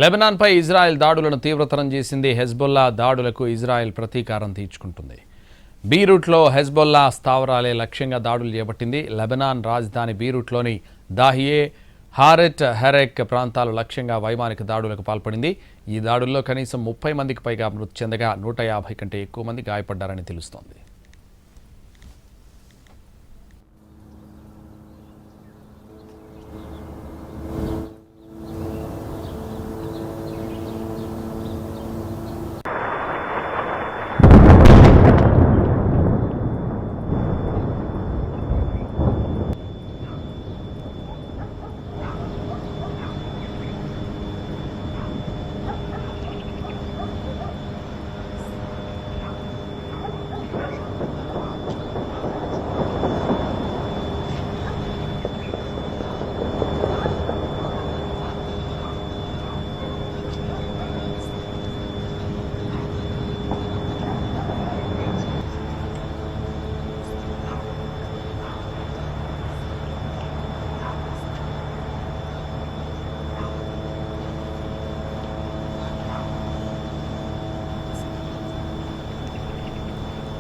లెబనాన్పై Israel దాడులను తీవ్రతరం చేసింది. హెజ్బొల్లా దాడులకు ఇజ్రాయెల్ ప్రతీకారం తీర్చుకుంటుంది. బీరూట్లో హెజ్బొల్లా స్థావరాలే లక్ష్యంగా దాడులు చేపట్టింది. లెబనాన్ రాజధాని బీరూట్లోని దాహియే, హారెట్, హెరెక్ ప్రాంతాలు లక్ష్యంగా వైమానిక దాడులకు పాల్పడింది. ఈ దాడుల్లో కనీసం 30 మందికి పైగా మృతి చెందగా 150 కంటే ఎక్కువ మంది గాయపడ్డారని తెలుస్తోంది.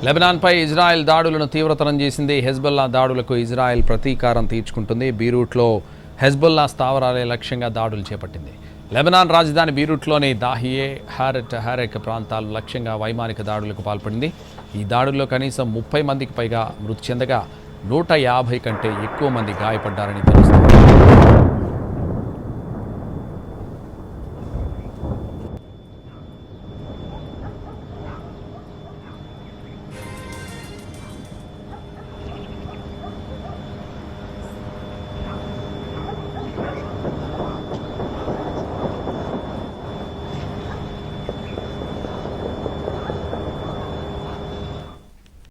లెబనాన్పై ఇజ్రాయెల్ దాడులను తీవ్రతరం చేసింది. హెజ్బొల్లా దాడులకు ఇజ్రాయెల్ ప్రతీకారం తీర్చుకుంటుంది. బీరూట్లో హెజ్బొల్లా స్థావరాలే లక్ష్యంగా దాడులు చేపట్టింది. లెబనాన్ రాజధాని బీరూట్లోని దాహియే, హారెట్, హెరెక్ ప్రాంతాలు లక్ష్యంగా వైమానిక దాడులకు పాల్పడింది. ఈ దాడుల్లో కనీసం 30 మందికి పైగా మృతి చెందగా 150 కంటే ఎక్కువ మంది గాయపడ్డారని తెలుస్తోంది.